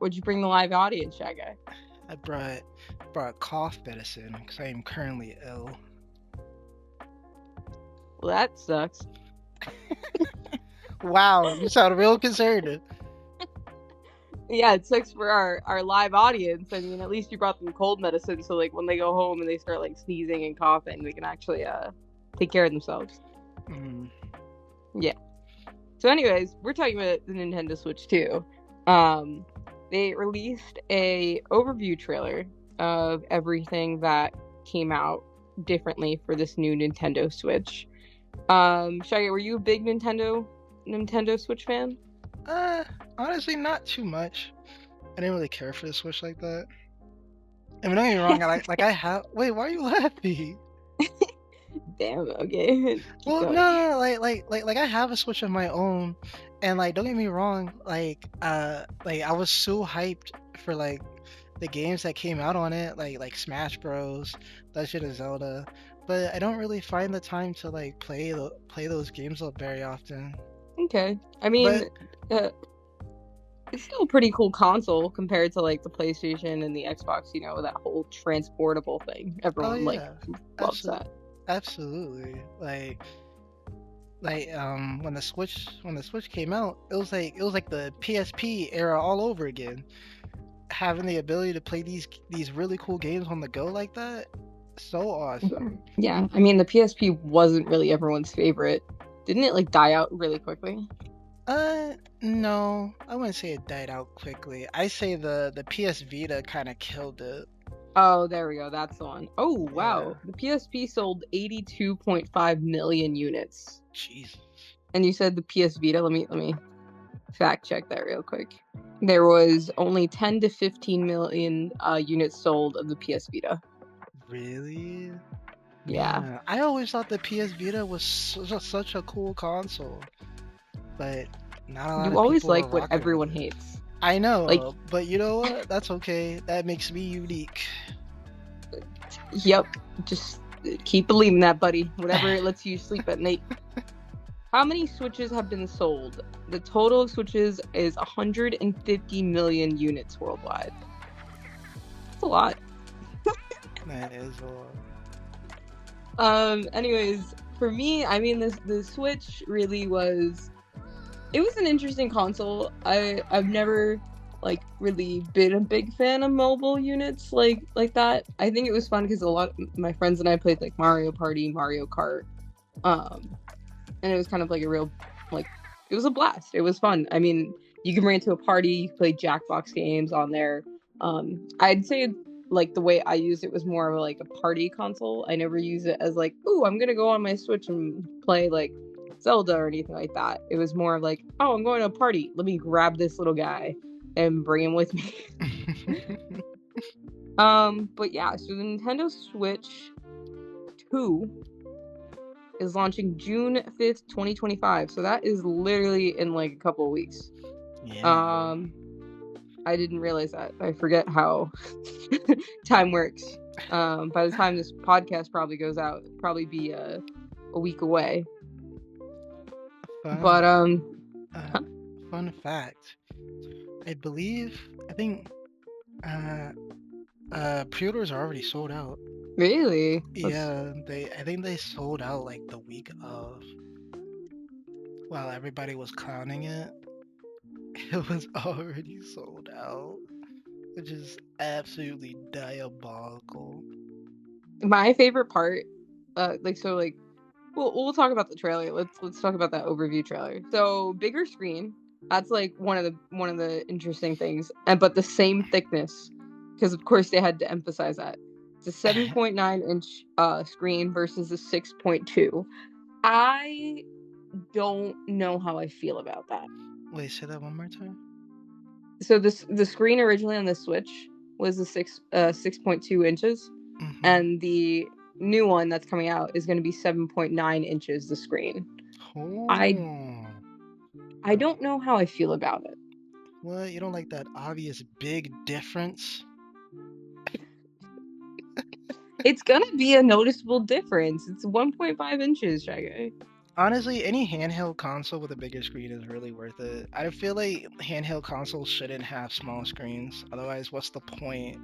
What'd you bring the live audience, Shy Guy? I brought cough medicine because I am currently ill. Well, that sucks. Wow, you sound real concerned. Yeah, it sucks for our live audience. I mean, at least you brought them cold medicine, so like when they go home and they start like sneezing and coughing, they can actually take care of themselves. Mm. Yeah. So, anyways, we're talking about the Nintendo Switch 2. They released a overview trailer of everything that came out differently for this new Nintendo Switch. Shaggy, were you a big Nintendo Switch fan? Honestly, not too much. I didn't really care for the Switch like that. I mean, don't get me wrong. I have. Wait, why are you laughing? Damn. Okay. Keep Well, going. no, like I have a Switch of my own, and like don't get me wrong, like I was so hyped for like the games that came out on it, like Smash Bros, Legend of Zelda, but I don't really find the time to like play those games very often. Okay. I mean, But uh, it's still a pretty cool console compared to like the PlayStation and the Xbox. You know, that whole transportable thing. oh Everyone like yeah, loves absolutely, that. absolutely. When the Switch came out, it was like the PSP era all over again. Having the ability to play these really cool games on the go like that, so awesome. Yeah. I mean, the PSP wasn't really everyone's favorite. Didn't it like die out really quickly? Uh, no, I wouldn't say it died out quickly. I say the PS Vita kind of killed it. Oh, there we go. That's the one. Oh, Yeah, wow. The PSP sold 82.5 million units. Jesus. And you said the PS Vita. Let me fact check that real quick. There was only 10 to 15 million units sold of the PS Vita. Really? Yeah. Man, I always thought the PS Vita was such a cool console, but not a lot You of always people were like what rocking with everyone it. hates. I Like, know, but you know what? That's okay. That makes me unique. yep. Just keep believing that, buddy. Whatever lets you sleep at night. How many Switches have been sold? The total of Switches is 150 million units worldwide. That's a lot. That is a lot. Anyways, for me, I mean the Switch really was it was an interesting console. I've never like really been a big fan of mobile units like that. I think it was fun because a lot of my friends and I played like Mario Party, Mario Kart. Um and it was kind of like a real like it was a blast. It was fun. I mean, you can bring it to a party, you can play Jackbox games on there. I'd say like the way I used it was more of like a party console. I never use it as like, ooh, I'm gonna go on my Switch and play like Zelda or anything like that. It was more like, oh, I'm going to a party. Let me grab this little guy and bring him with me. But yeah, so the Nintendo Switch 2 is launching June 5th, 2025. So that is literally in like a couple of weeks. Yeah. I didn't realize that. I forget how time works. By the time this podcast probably goes out, it'll probably be a week away. But Uh, fun fact. I think pre-orders are already sold out. really, Yeah, I think they sold out like the week of while everybody was clowning it. It was already sold out, which is absolutely diabolical. my favorite part, like we'll talk about the trailer. Let's talk about that overview trailer. So bigger screen. That's like one of the interesting things, and but the same thickness, because of course they had to emphasize that. It's a 7.9 inch screen versus a 6.2. I don't know how I feel about that. Wait, say that one more time. So the screen originally on the Switch was a 6.2 inches, Mm-hmm. and the new one that's coming out is going to be 7.9 inches. The screen. I Oh, I don't know how I feel about it. what? You don't like that obvious big difference? It's gonna be a noticeable difference. It's 1.5 inches, Shaggy. Honestly, any handheld console with a bigger screen is really worth it. I feel like handheld consoles shouldn't have small screens. Otherwise, what's the point?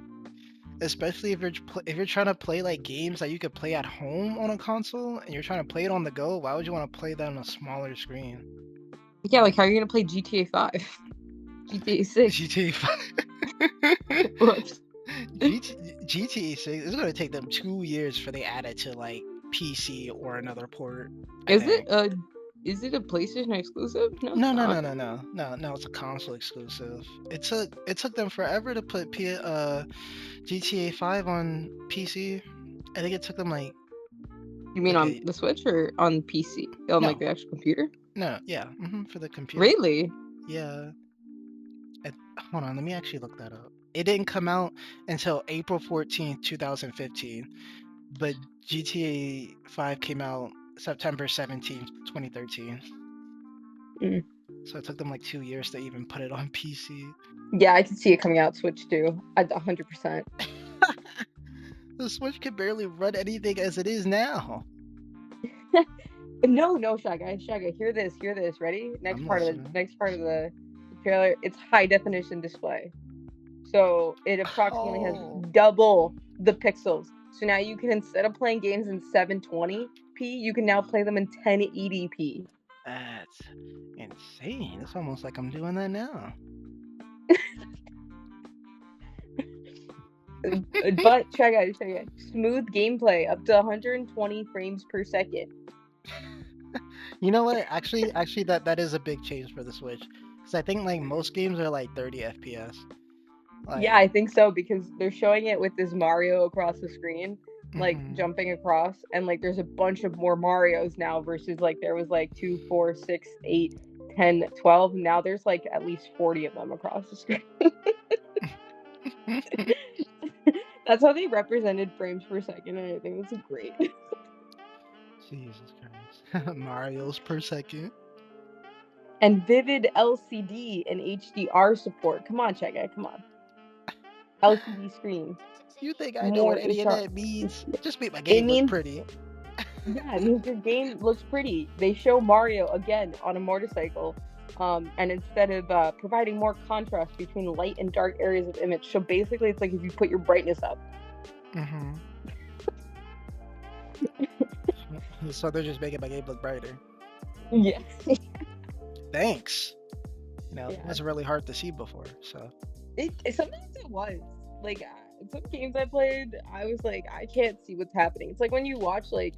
Especially if if you're trying to play like games that you could play at home on a console and you're trying to play it on the go, why would you want to play that on a smaller screen? Yeah, like how are you gonna play GTA 5? GTA 6? GTA 5. Whoops. GTA 6 is gonna take them 2 years for they add it to like PC or another port. I Is it think. a is it a PlayStation exclusive? No, it's No, no, not. no, no, no, no, no. It's a console exclusive. It took them forever to put GTA 5 on PC. I think it took them You mean like on a the Switch or on PC? On like no, the actual computer? no, yeah, for the computer. Really? Yeah. I, Hold on, let me actually look that up. It didn't come out until April 14th, 2015, but GTA 5 came out September 17th, 2013. Mm. So it took them like 2 years to even put it on PC. Yeah, I can see it coming out Switch too. At 100%. The Switch can barely run anything as it is now. No, no, Shy Guy, hear this, hear this. Ready? I'm listening. Next part of the trailer. It's high definition display. So it approximately has Oh, double the pixels. So now you can, instead of playing games in 720p, you can now play them in 1080p. that's insane. It's almost like I'm doing that now. But check out, smooth gameplay up to 120 frames per second. You know what? Actually, that is a big change for the Switch, because I think like most games are like 30 FPS. Yeah, Like, I think so because they're showing it with this Mario across the screen, like hmm jumping across, and like there's a bunch of more Marios now versus like there was like 2, 4, 6, 8, 10, 12. Now there's like at least 40 of them across the screen. That's how they represented frames per second, and I think that's great. Jesus Christ, Mario's per second. And vivid LCD and HDR support. Come on, check it. Come on. LCD screen. You think I know what More any of HR. that means? Just make my It game look means, pretty. yeah, it means your game looks pretty. They show Mario again on a motorcycle. And instead of providing more contrast between light and dark areas of image, so basically it's like if you put your brightness up. hmm So they're just making my game look brighter. Yes. Thanks. Yeah. That's really hard to see before. So It sometimes it was like some games I played, I was like, I can't see what's happening. It's like when you watch like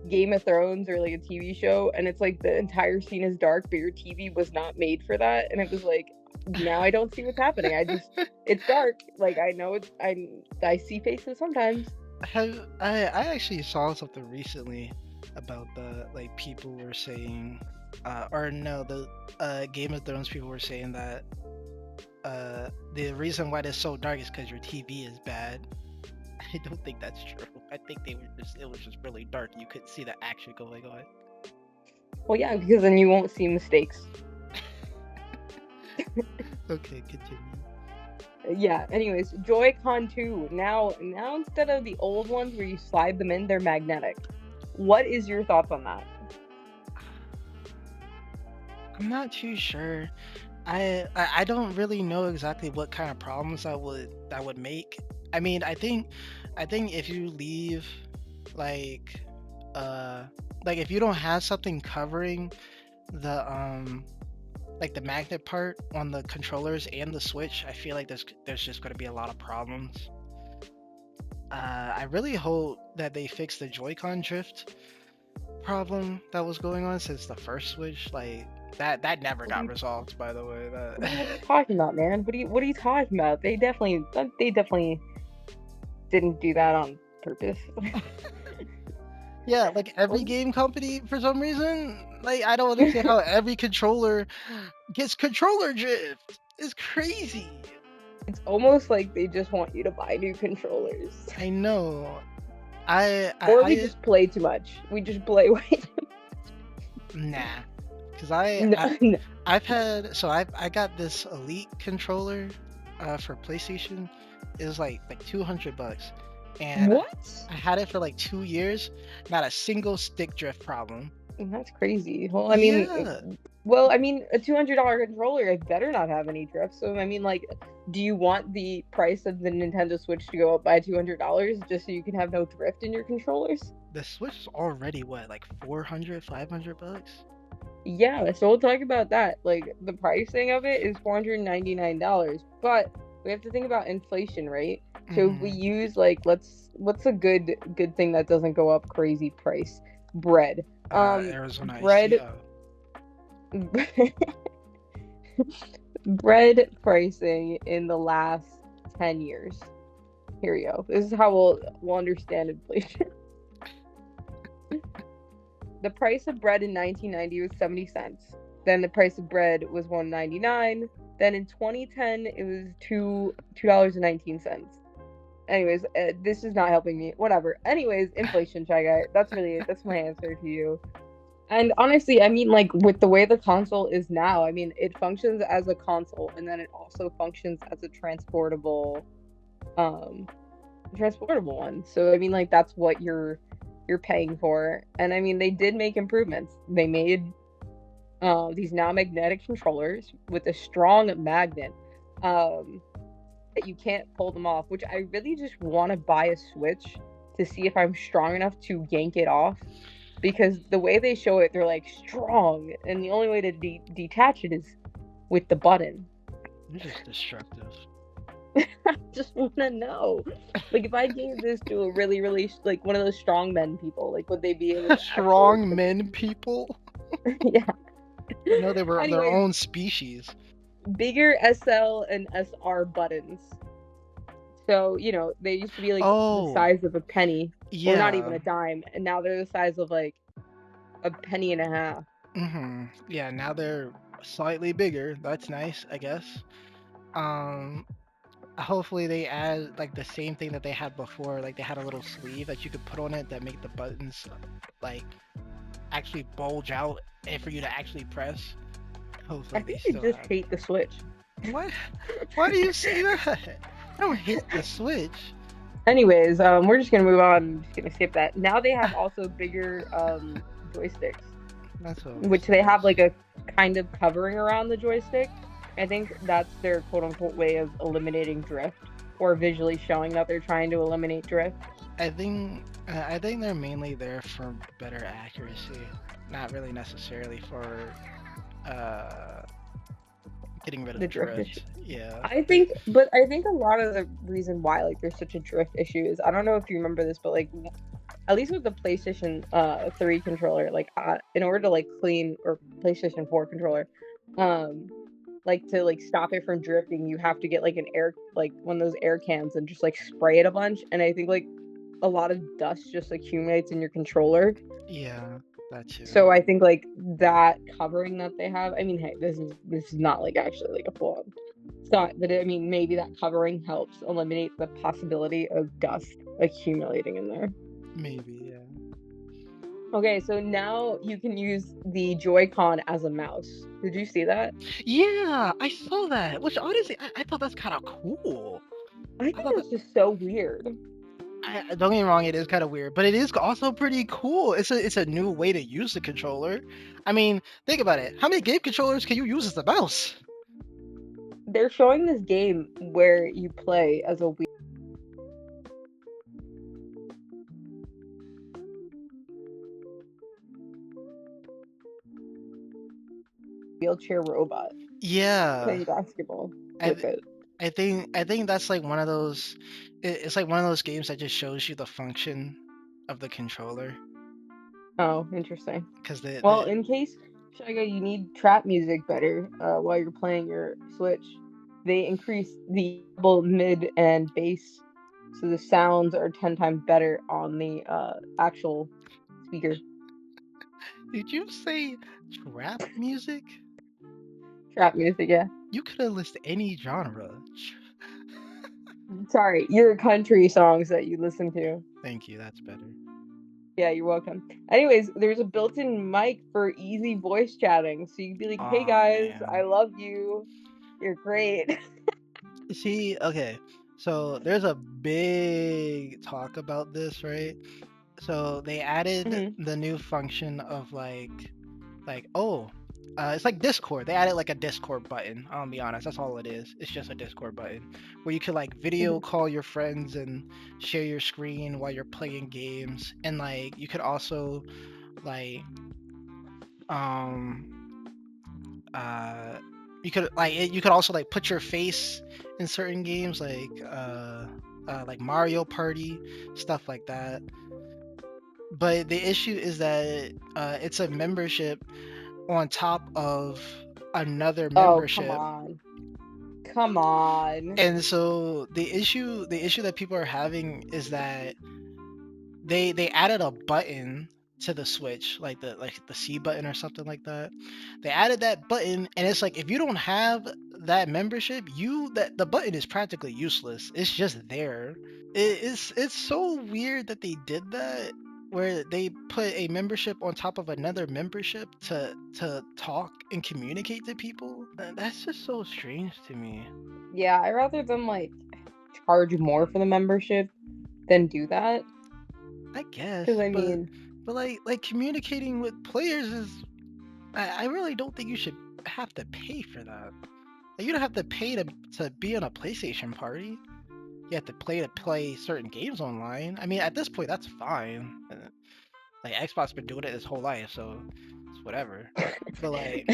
Game of Thrones or like a TV show, and it's like the entire scene is dark, but your TV was not made for that, and it was like, now I don't see what's happening. It's dark. Like I know it's I see faces sometimes. I actually saw something recently about the like people were saying, or no, the Game of Thrones people were saying that the reason why they're so dark is because your TV is bad. I don't think that's true. I think it was just really dark. You couldn't see the action going on. Well, yeah, because then you won't see mistakes. Okay, continue. Yeah. Anyways, Joy-Con 2. Now instead of the old ones where you slide them in, they're magnetic. What is your thoughts on that? I'm not too sure. I don't really know exactly what kind of problems that would make. I mean, I think if you leave like uh like if you don't have something covering the like the magnet part on the controllers and the Switch, I feel like there's just going to be a lot of problems. I really hope that they fix the Joy-Con drift problem that was going on since the first Switch. Like that never What are got you resolved, by the way. what are you talking about, man? What are you talking about? They definitely didn't do that on purpose. Yeah, like every game company for some reason, like I don't understand how every controller gets controller drift. It's crazy. It's almost like they just want you to buy new controllers. I know. I Or we I, just play too much. We just play way too Nah, because no, no. I got this Elite controller, for PlayStation. It was like $200, and What? I had it for like 2 years. Not a single stick drift problem. That's crazy. Well, I mean, Yeah, a $200 controller, it better not have any drift. So, I mean, like, do you want the price of the Nintendo Switch to go up by $200 just so you can have no drift in your controllers? the Switch is already what, like 400, $500? Yeah, so we'll talk about that. Like, the pricing of it is $499, but we have to think about inflation, right? So if we Mm-hmm. use like, what's a good thing that doesn't go up crazy price? Bread. Arizona iced tea. Bread Oh. bread pricing in the last 10 years. Here we go. This is how we'll understand inflation. The price of bread in 1990 was 70 cents. Then the price of bread was 1.99. Then in 2010 it was $2.19. Anyways, this is not helping me. Whatever. Anyways, inflation, Shy Guy. That's really it. That's my answer to you. And honestly, I mean, like with the way the console is now, I mean, it functions as a console, and then it also functions as a um, transportable one. So I mean, like that's what you're paying for. And I mean, they did make improvements. They made these now magnetic controllers with a strong magnet um, that you can't pull them off. Which I really just want to buy a Switch to see if I'm strong enough to yank it off because the way they show it, they're like strong, and the only way to detach it is with the button. You're just destructive. I just want to know, like, if I gave this to a really, really like one of those strong men people, like, would they be able to actually Strong men people. yeah. I know they were their Anyways, own species. bigger SL and SR buttons. So, they used to be like the Oh, size of a penny, or not even yeah. a dime, and now they're the size of like a penny and a half. Yeah, now they're slightly bigger. That's nice, I guess. Um, hopefully they add like the same thing that they had before. Like they had a little sleeve that you could put on it that make the buttons like actually bulge out and for you to actually press. I Hopefully they think you still just have. hate the Switch. What? Why do you say that? I don't hate the Switch. Anyways, we're just gonna move on. I'm just gonna skip that. Now they have also bigger joysticks, That's always which they have nice. like a kind of covering around the joystick. I think that's their quote unquote way of eliminating drift or visually showing that they're trying to eliminate drift. I think they're mainly there for better accuracy, not really necessarily for uh getting rid The of drift issue. drift. Yeah. I think a lot of the reason why like there's such a drift issue is I don't know if you remember this, but like at least with the PlayStation 3 controller, like in order to like clean or PlayStation 4 controller, um, like to like stop it from drifting, you have to get like one of those air cans and just like spray it a bunch. And I think like a lot of dust just accumulates in your controller. Yeah, that too. So I think like that covering that they have. I mean, hey, this is not like actually like a full on thought, but I mean maybe that covering helps eliminate the possibility of dust accumulating in there. Maybe, yeah. Okay, so now you can use the Joy-Con as a mouse. Did you see that? Yeah, I saw that. Which honestly, I thought that's kind of cool. I I think thought that. that's just so weird. Don't get me wrong, it is kind of weird, but it is also pretty cool. It's a new way to use the controller. I mean, think about it. How many game controllers can you use as a mouse? They're showing this game where you play as a wheelchair robot Yeah, playing basketball I with th- it. I think that's like one of those. It's like one of those games that just shows you the function of the controller Oh, interesting. because Well, the in case Shaga, you need trap music better while you're playing your Switch, they increase the treble, mid, and bass, so the sounds are 10 times better on the actual speaker. did you say trap music? Trap music, yeah. You could have listed any genre. Sorry, your country songs that you listen to. Thank you. That's better. Yeah, you're welcome. Anyways, there's a built-in mic for easy voice chatting, so you'd be like, "Hey Oh guys, I man. love you. You're great." See, okay. So there's a big talk about this, right? So they added Hmm. the new function of it's like Discord. They added like a Discord button. I'll be honest, that's all it is. It's just a Discord button where you could like video Hmm. call your friends and share your screen while you're playing games, and like you could also like um uh you could also like put your face in certain games like Mario Party, stuff like that. But the issue is that it's a membership on top of another Oh, come membership. on. Come on. And so the issue that people are having is that they added a button to the Switch, like the C button or something like that. They added that button, and it's like if you don't have that membership, that the button is practically useless. It's just there. It's so weird that they did that, where they put a membership on top of another membership to talk and communicate to people. That's just so strange to me. Yeah, I rather them like charge more for the membership than do that. I guess, Because I but mean, like communicating with players is I really don't think you should have to pay for that. Like, you don't have to pay to be in a PlayStation party. You have to play certain games online. I mean, at this point, that's fine. Like Xbox been doing it his whole life, so it's whatever. But like,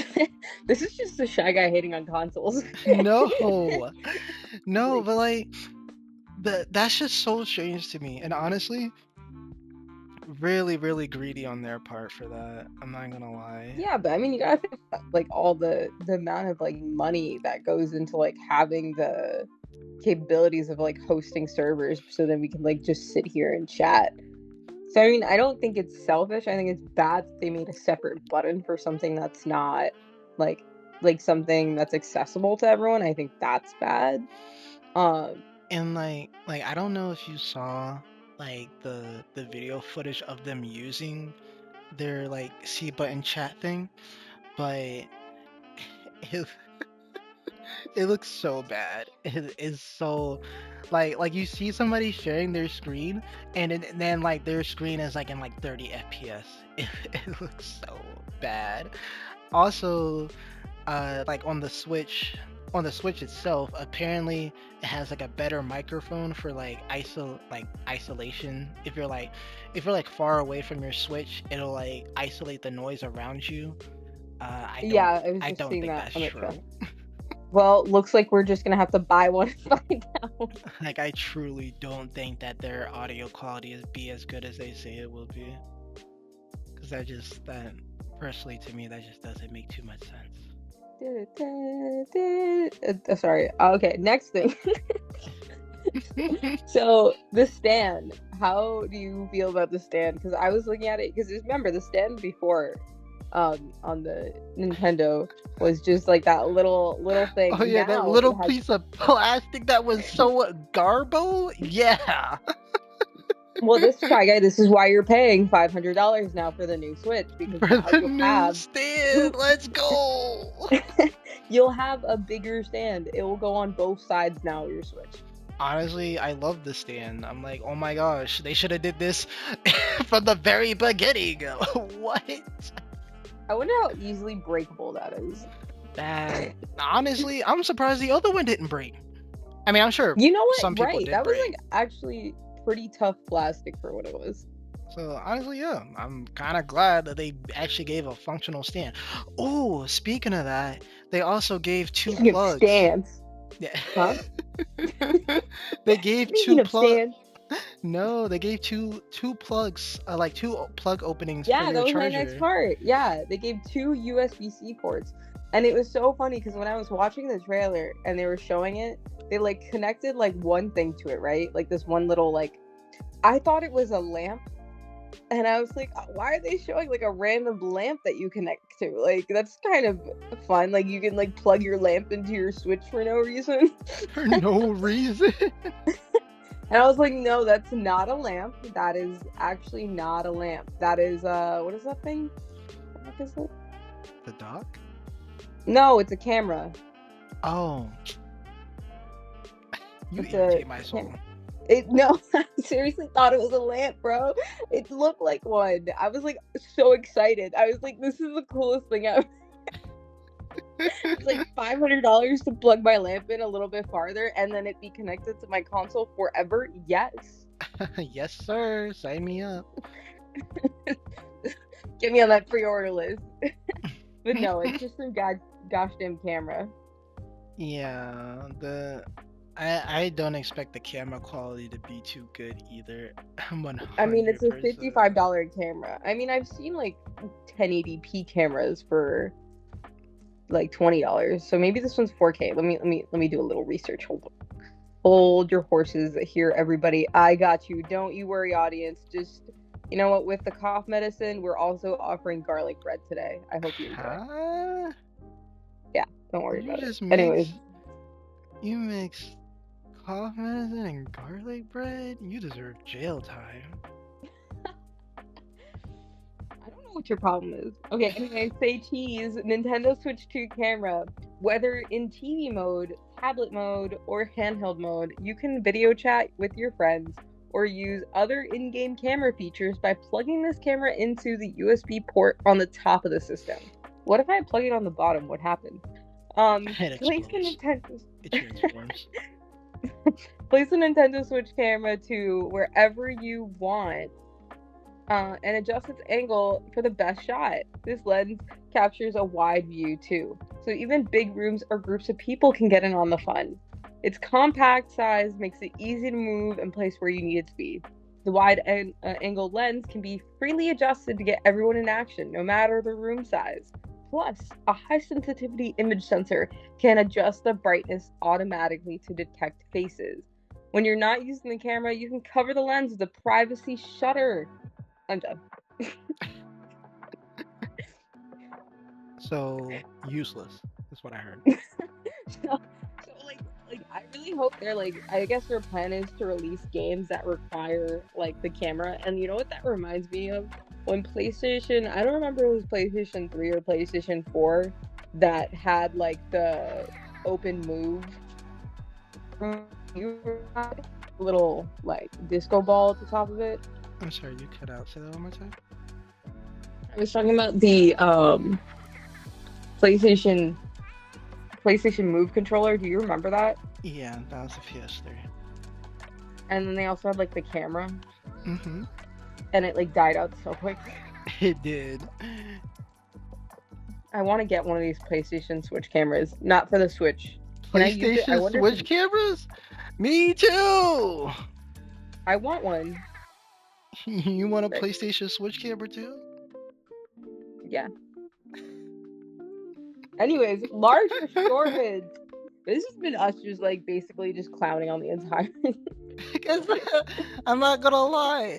this is just a shy guy hating on consoles. no, no, Like, but like that's just so strange to me. And honestly, really, really greedy on their part for that. I'm not gonna lie. yeah, but I mean, you gotta think about, like all the amount of like money that goes into like having the capabilities of like hosting servers, so then we can like just sit here and chat. So I mean, I don't think it's selfish. I think it's bad that they made a separate button for something that's not like something that's accessible to everyone. I think that's bad. Um, And like I don't know if you saw like the video footage of them using their like C button chat thing, but it, it looks so bad. It is so like you see somebody sharing their screen, and then like their screen is like in like 30 FPS. It looks so bad. Also, like on the Switch itself, apparently it has like a better microphone for like isolation. If you're like far away from your Switch, it'll like isolate the noise around you. I don't yeah, I was I just don't seeing think that that's on the true. trailer. Well, looks like we're just gonna have to buy one and find out. Like I truly don't think that their audio quality is be as good as they say it will be. Because that personally to me that just doesn't make too much sense. Sorry. Okay, next thing. So the stand. How do you feel about the stand? Because I was looking at it. Because remember, the stand before, on the Nintendo was just like that little Oh thing. yeah, that Now it little has. piece of plastic that was so garbo. Yeah. Well, this Shy Guy. This is why you're paying $500 now for the new Switch, because For now the new two. stand. Let's go. You'll have a bigger stand. It will go on both sides now of your Switch. Honestly, I love the stand. I'm like, oh my gosh, they should have did this from the very beginning. What? I wonder how easily breakable that is. That honestly, I'm surprised the other one didn't break. I mean, I'm sure You know what? some people Right. did That was break. like actually pretty tough plastic for what it was. So honestly, yeah, I'm kind of glad that they actually gave a functional stand. Oh, speaking of that, they also gave two Speaking of plugs. stands. Yeah. Huh? They gave Speaking two of plug. stands. No, they gave two plugs, like two plug openings for Yeah, that your was my next charger. part. Yeah, they gave two USB-C ports. And it was so funny because when I was watching the trailer and they were showing it, they like connected like one thing to it, right? Like this one little like I thought it was a lamp. And I was like, why are they showing like a random lamp that you connect to? Like that's kind of fun. Like you can like plug your lamp into your Switch for no reason. For no reason. And I was like, no, that's not a lamp. That is actually not a lamp. That is what is that thing? What is it? The dock? No, it's a camera. Oh, you It's irritate a my soul. It no, I seriously thought it was a lamp, bro. It looked like one. I was like so excited. I was like, this is the coolest thing ever. It's like $500 to plug my lamp in a little bit farther and then it be connected to my console forever. Yes. Yes, sir. Sign me up. Get me on that pre-order list. But no, it's just some gosh damn camera. Yeah, I don't expect the camera quality to be too good either. I'm I mean, it's a 100%. $55 camera. I mean, I've seen like 1080p cameras for like $20. So maybe this one's 4K. Let me do a little research. Hold your horses here, everybody. I got you. Don't you worry, audience. Just you know what? With the cough medicine, we're also offering garlic bread today. I hope you enjoy. Huh? Yeah, don't worry You about it. just Anyways, mix cough medicine and garlic bread? You deserve jail time. I don't know what your problem is. Okay, anyway, say cheese, Nintendo Switch 2 camera. Whether in TV mode, tablet mode, or handheld mode, you can video chat with your friends or use other in-game camera features by plugging this camera into the USB port on the top of the system. What if I plug it on the bottom? What happens? It Place the explodes. Nintendo It transforms. place the Nintendo Switch camera to wherever you want and adjust its angle for the best shot. This lens captures a wide view too, so even big rooms or groups of people can get in on the fun. Its compact size makes it easy to move and place where you need it to be. The wide angle lens can be freely adjusted to get everyone in action, no matter the room size. Plus, a high sensitivity image sensor can adjust the brightness automatically to detect faces. When you're not using the camera, you can cover the lens with a privacy shutter. I'm done. So useless. That's what I heard. So I really hope they're like I guess their plan is to release games that require like the camera. And you know what that reminds me of? When PlayStation, I don't remember if it was PlayStation 3 or PlayStation 4 that had like the open move little like disco ball at the top of it. I'm sorry, you cut out. Say that one more time. I was talking about the PlayStation PlayStation Move controller. Do you remember that? Yeah, that was the PS3. And then they also had like the camera, Mm-hmm. and it like died out so quick. It did. I want to get one of these PlayStation Switch cameras, not for the Switch. Can I use it? I PlayStation wonder if Switch cameras? Me too. I want one. You want a Right. PlayStation Switch camera too? Yeah. Anyways, large assortment. This has been us just like basically just clowning on the entire. Because I'm not gonna lie,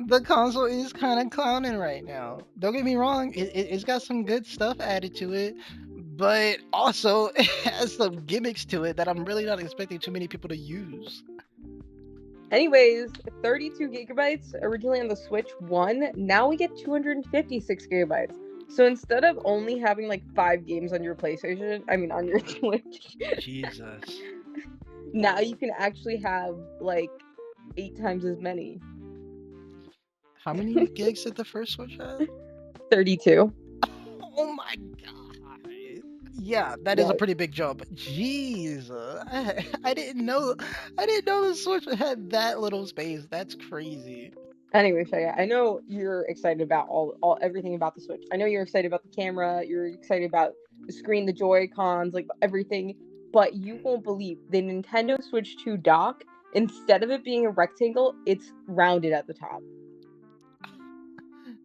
the console is kind of clowning right now. Don't get me wrong, it's got some good stuff added to it, but also it has some gimmicks to it that I'm really not expecting too many people to use. Anyways, 32 gigabytes originally on the Switch 1. Now we get 256 gigabytes. So instead of only having like 5 games on your PlayStation, I mean on your Switch, Jesus. now you can actually have like 8 times as many. How many gigs did the first Switch have? 32. Oh my god. Yeah, that is a Yeah. pretty big jump. Jeez, I didn't know. I didn't know the Switch had that little space. That's crazy. Anyway, Shaya, I know you're excited about all everything about the Switch. I know you're excited about the camera. You're excited about the screen, the Joy Cons, like everything. But you won't believe the Nintendo Switch 2 dock. Instead of it being a rectangle, it's rounded at the top.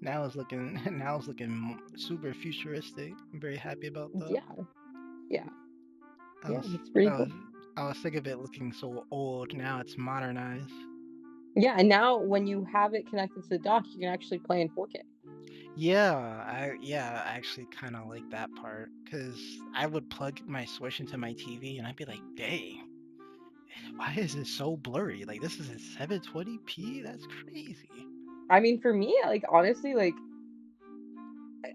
Now it's looking. Now it's looking super futuristic. I'm very happy about that. Yeah, yeah, I yeah. was. It's pretty I was. cool. I was sick of it looking so old. Now it's modernized. Yeah, and now when you have it connected to the dock, you can actually play in 4K. I actually kind of like that part because I would plug my Switch into my TV and I'd be like, dang, why is it so blurry? Like this is at 720p. That's crazy. I mean, for me, like honestly, like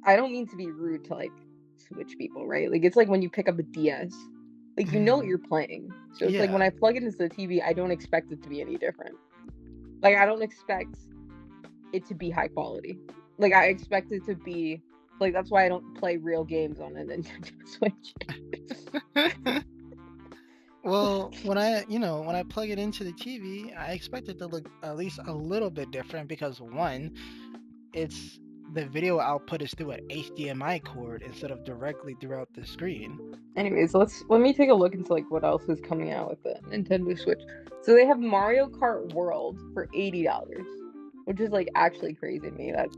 I don't mean to be rude to like Switch people, right? Like it's like when you pick up a DS. Like, you know what you're playing. So it's like when Yeah. I plug it into the TV, I don't expect it to be any different. Like, I don't expect it to be high quality. Like, I expect it to be like, that's why I don't play real games on a Nintendo Switch. Well, when I plug it into the TV, I expect it to look at least a little bit different because one, it's the video output is through an HDMI cord instead of directly throughout the screen. Anyways, let me take a look into like what else is coming out with the Nintendo Switch. So they have Mario Kart World for $80, which is like actually crazy to me that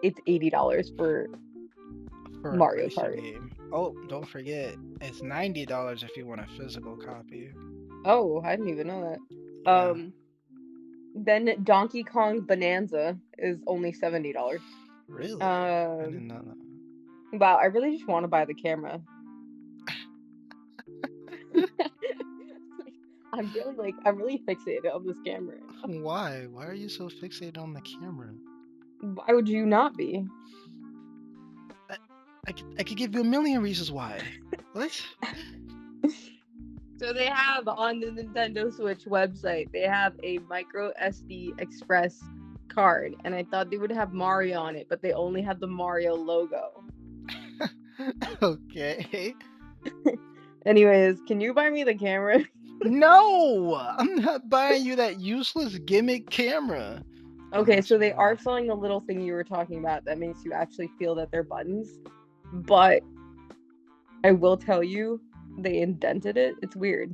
it's $80 for For a Mario racing Kart. game. Oh, don't forget, it's $90 if you want a physical copy. Oh, I didn't even know that. Yeah, Then Donkey Kong Bonanza is only $70. really? I Um, didn't know that. wow, I really just want to buy the camera. I'm really fixated on this camera. Why? Why are you so fixated on the camera? Why would you not be? I could give you a million reasons why. What? So they have on the Nintendo Switch website, they have a micro SD Express card, and I thought they would have Mario on it, but they only have the Mario logo. Okay. Anyways, can you buy me the camera? No! I'm not buying you that useless gimmick camera. Okay, Unless so you they are want. selling the little thing you were talking about that makes you actually feel that they're buttons, but I will tell you, they indented it. It's weird.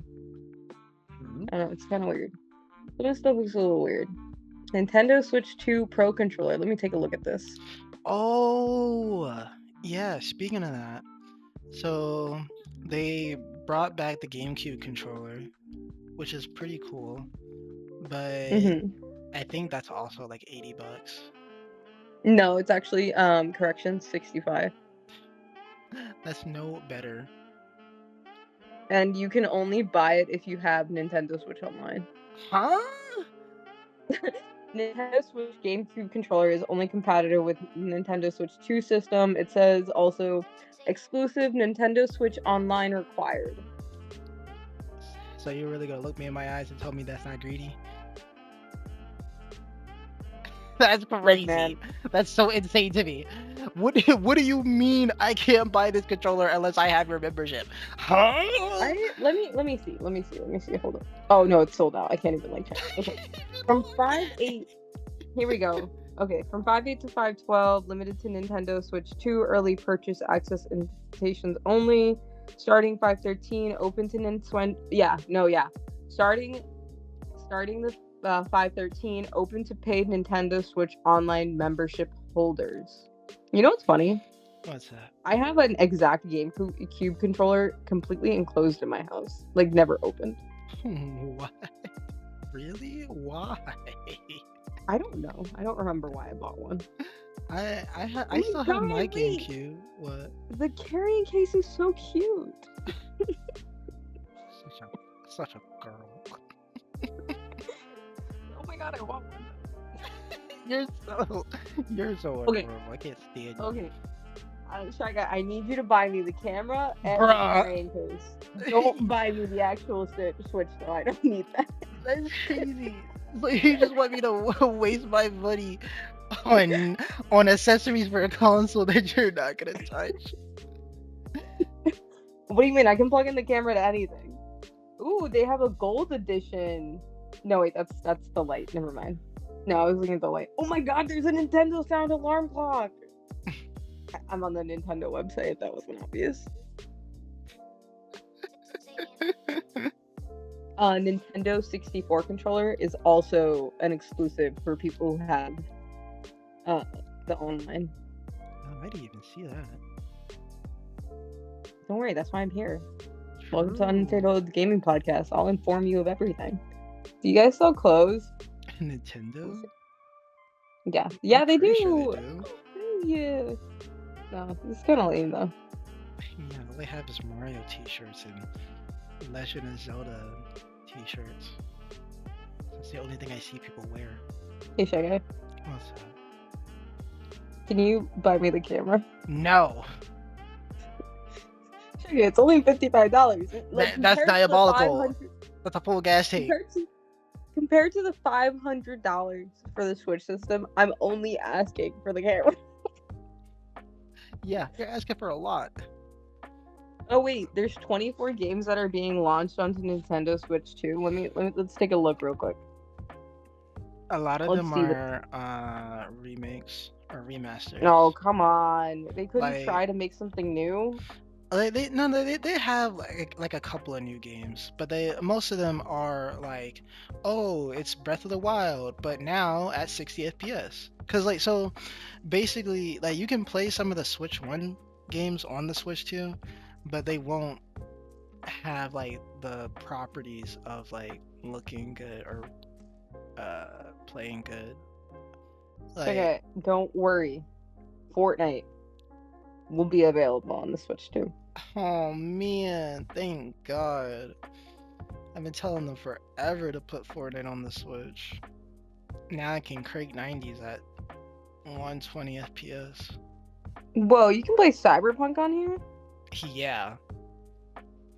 I don't know, it's kind of weird. But this stuff looks a little weird. Nintendo Switch 2 Pro Controller. Let me take a look at this. Oh, yeah, speaking of that, so they brought back the GameCube controller, which is pretty cool, but Mm-hmm. I think that's also like $80. No, it's actually correction 65. That's no better. And you can only buy it if you have Nintendo Switch Online. Huh? Nintendo Switch GameCube controller is only compatible with Nintendo Switch 2 system. It says also exclusive Nintendo Switch Online required. So you're really gonna look me in my eyes and tell me that's not greedy? That's Look, man. crazy. That's so insane to me. What do you mean I can't buy this controller unless I have your membership? Huh? Let me see. Hold on. Oh no, it's sold out. I can't even like check. Okay. From 5/8. Here we go. Okay, from 5/8 to 5/12, limited to Nintendo Switch 2, early purchase access invitations only. Starting 5/13, open to Nintendo. Starting the 5/13, open to paid Nintendo Switch Online membership holders. You know what's funny? What's that? I have an exact GameCube controller completely enclosed in my house, like never opened. What? Really? Why? I don't know. I don't remember why I bought one. I still have my wait. GameCube. What? The carrying case is so cute. Such a girl. Oh my god, I want one. You're so Okay. adorable. I can't stand you. Okay. Shy Guy, I need you to buy me the camera and Bruh. the carrying case. Don't buy me the actual Switch though. I don't need that. That's crazy. So you just want me to waste my money on accessories for a console that you're not gonna touch? What do you mean? I can plug in the camera to anything. Ooh, they have a gold edition. No, wait, that's the light. Never mind. No, I was looking at the light. Oh my god, there's a Nintendo sound alarm clock. I'm on the Nintendo website if that wasn't obvious. Nintendo 64 controller is also an exclusive for people who have the online. Oh, I didn't even see that. Don't worry, that's why I'm here. True. Welcome to Untitled Gaming Podcast. I'll inform you of everything. Do you guys sell clothes? Nintendo? Yeah, they do. Sure they do. Yeah. No, it's kind of lame though. Yeah, all they have is Mario t-shirts and Legend of Zelda t-shirts. That's the only thing I see people wear. Hey, Shy Guy, What's that? can you buy me the camera? No. Okay, it's only $55. Like That's compared to the five diabolical. hundred, That's a full gas tank. compared to the $500 for the Switch system, I'm only asking for the camera. Yeah, you're asking for a lot. Oh wait, there's 24 games that are being launched onto Nintendo Switch too. Let's take a look real quick. A lot of Let's them see the. are remakes or remasters. Oh, come on. They couldn't Like try to make something new. they no they have like a couple of new games, but they most of them are like, oh, it's Breath of the Wild, but now at 60 FPS. Cause like so, basically like you can play some of the Switch One games on the Switch 2, but they won't have like the properties of like looking good or playing good. Like, Okay, don't worry. Fortnite will be available on the Switch too. oh man, thank God. I've been telling them forever to put Fortnite on the Switch. Now I can crank 90s at 120 FPS. Whoa, you can play Cyberpunk on here? Yeah,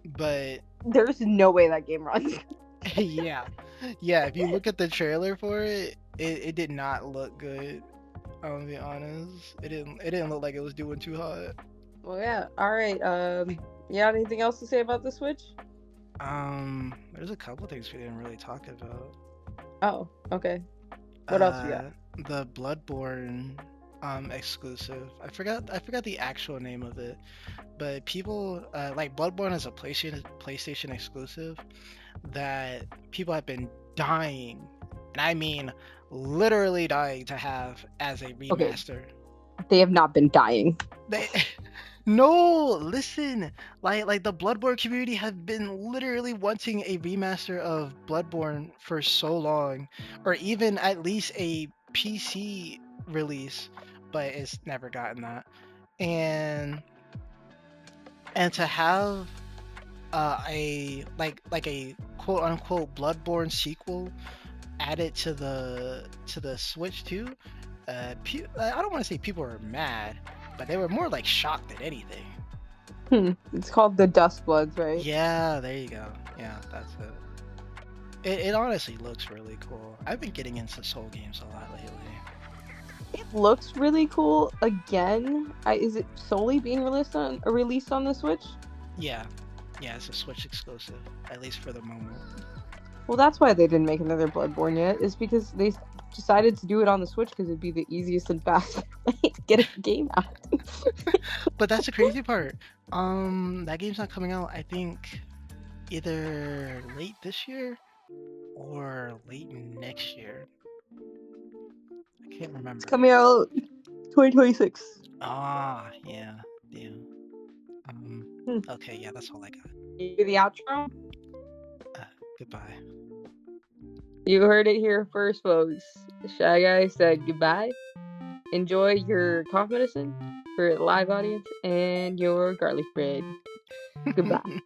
but There's no way that game runs. yeah, yeah. If you look at the trailer for it, it did not look good. I'm gonna be honest. It didn't look like it was doing too hot. Well, yeah. All right. You got anything else to say about the Switch? There's a couple things we didn't really talk about. Oh, okay. What else you got? The Bloodborne exclusive. I forgot the actual name of it, but people like Bloodborne is a PlayStation exclusive that people have been dying, and I mean literally dying to have as a Okay, remaster. they have not been dying. They no, listen. Like the Bloodborne community have been literally wanting a remaster of Bloodborne for so long, or even at least a PC release, but it's never gotten that. And to have a a quote unquote Bloodborne sequel added to the Switch too, I don't want to say people were mad, but they were more like shocked than anything. It's called the Dustbloods, right? Yeah, there you go. Yeah, that's it. It honestly looks really cool. I've been getting into Soul games a lot lately. It looks really cool. Again, is it solely being released on the Switch? Yeah, yeah, it's a Switch exclusive, at least for the moment. Well, that's why they didn't make another Bloodborne yet. Is because they decided to do it on the Switch because it'd be the easiest and fastest way to get a game out. But that's the crazy part. That game's not coming out. I think either late this year or late next year. I can't remember. It's coming out 2026. Ah, yeah, yeah. Hmm. Okay, yeah, that's all I got. You do the outro? Goodbye. You heard it here first, folks. Shy Guy said goodbye. Enjoy your cough medicine for the live audience and your garlic bread. Goodbye.